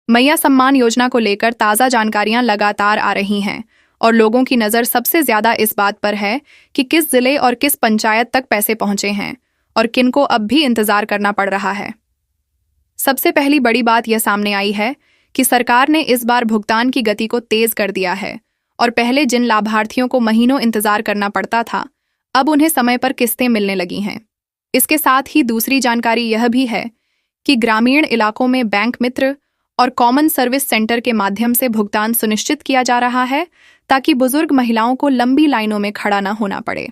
मैया सम्मान योजना को लेकर ताज़ा जानकारियां लगातार आ रही हैं और लोगों की नज़र सबसे ज़्यादा इस बात पर है कि किस जिले और किस पंचायत तक पैसे पहुंचे हैं और किनको अब भी इंतज़ार करना पड़ रहा है। सबसे पहली बड़ी बात यह सामने आई है कि सरकार ने इस बार भुगतान की गति को तेज़ कर दिया है और पहले जिन लाभार्थियों को महीनों इंतज़ार करना पड़ता था, अब उन्हें समय पर किस्तें मिलने लगी हैं। इसके साथ ही दूसरी जानकारी यह भी है कि ग्रामीण इलाकों में बैंक मित्र और कॉमन सर्विस सेंटर के माध्यम से भुगतान सुनिश्चित किया जा रहा है ताकि बुजुर्ग महिलाओं को लंबी लाइनों में खड़ा न होना पड़े।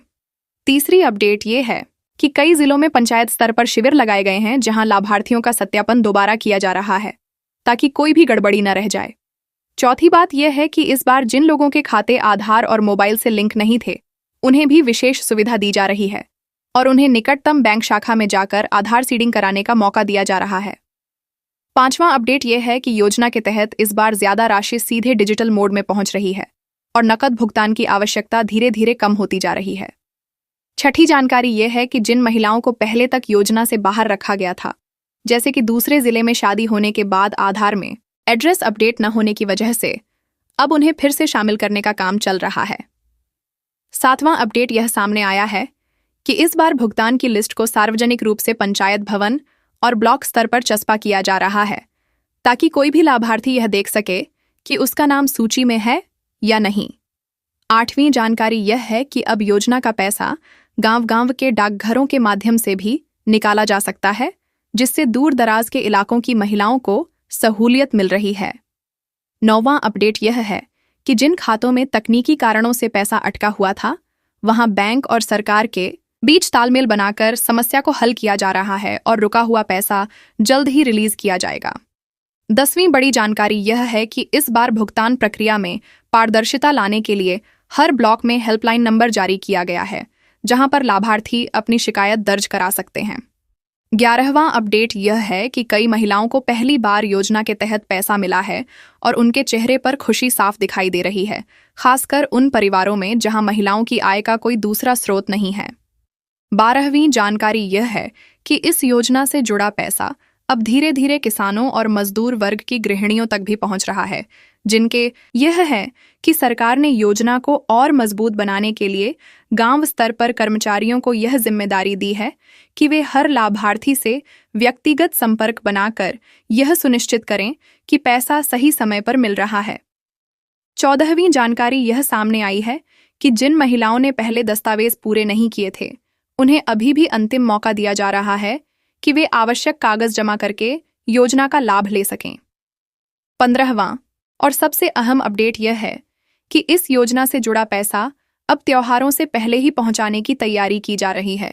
तीसरी अपडेट ये है कि कई जिलों में पंचायत स्तर पर शिविर लगाए गए हैं जहां लाभार्थियों का सत्यापन दोबारा किया जा रहा है ताकि कोई भी गड़बड़ी न रह जाए। चौथी बात यह है कि इस बार जिन लोगों के खाते आधार और मोबाइल से लिंक नहीं थे, उन्हें भी विशेष सुविधा दी जा रही है और उन्हें निकटतम बैंक शाखा में जाकर आधार सीडिंग कराने का मौका दिया जा रहा है। पांचवां अपडेट यह है कि योजना के तहत इस बार ज्यादा राशि सीधे डिजिटल मोड में पहुंच रही है और नकद भुगतान की आवश्यकता धीरे धीरे कम होती जा रही है। छठी जानकारी यह है कि जिन महिलाओं को पहले तक योजना से बाहर रखा गया था, जैसे कि दूसरे जिले में शादी होने के बाद आधार में एड्रेस अपडेट न होने की वजह से, अब उन्हें फिर से शामिल करने का काम चल रहा है। सातवां अपडेट यह सामने आया है कि इस बार भुगतान की लिस्ट को सार्वजनिक रूप से पंचायत भवन और ब्लॉक स्तर पर चस्पा किया जा रहा है ताकि कोई भी लाभार्थी यह देख सके कि उसका नाम सूची में है या नहीं। आठवीं जानकारी यह है कि अब योजना का पैसा गांव-गांव के डाकघरों के माध्यम से भी निकाला जा सकता है, जिससे दूर दराज के इलाकों की महिलाओं को सहूलियत मिल रही है। नौवां अपडेट यह है कि जिन खातों में तकनीकी कारणों से पैसा अटका हुआ था, वहां बैंक और सरकार के बीच तालमेल बनाकर समस्या को हल किया जा रहा है और रुका हुआ पैसा जल्द ही रिलीज किया जाएगा। 10वीं बड़ी जानकारी यह है कि इस बार भुगतान प्रक्रिया में पारदर्शिता लाने के लिए हर ब्लॉक में हेल्पलाइन नंबर जारी किया गया है, जहां पर लाभार्थी अपनी शिकायत दर्ज करा सकते हैं। 11वां अपडेट यह है कि कई महिलाओं को पहली बार योजना के तहत पैसा मिला है और उनके चेहरे पर खुशी साफ दिखाई दे रही है, खासकर उन परिवारों में जहां महिलाओं की आय का कोई दूसरा स्रोत नहीं है। 12वीं जानकारी यह है कि इस योजना से जुड़ा पैसा अब धीरे धीरे किसानों और मजदूर वर्ग की गृहिणियों तक भी पहुंच रहा है, जिनके यह है कि सरकार ने योजना को और मजबूत बनाने के लिए गांव स्तर पर कर्मचारियों को यह जिम्मेदारी दी है कि वे हर लाभार्थी से व्यक्तिगत संपर्क बनाकर यह सुनिश्चित करें कि पैसा सही समय पर मिल रहा है। 14वीं जानकारी यह सामने आई है कि जिन महिलाओं ने पहले दस्तावेज पूरे नहीं किए थे, उन्हें अभी भी अंतिम मौका दिया जा रहा है कि वे आवश्यक कागज जमा करके योजना का लाभ ले सकें। 15वां और सबसे अहम अपडेट यह है कि इस योजना से जुड़ा पैसा अब त्योहारों से पहले ही पहुंचाने की तैयारी की जा रही है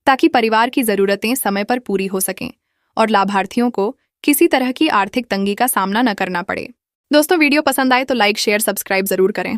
ताकि परिवार की जरूरतें समय पर पूरी हो सकें और लाभार्थियों को किसी तरह की आर्थिक तंगी का सामना न करना पड़े। दोस्तों, वीडियो पसंद आए तो लाइक, शेयर, सब्सक्राइब जरूर करें।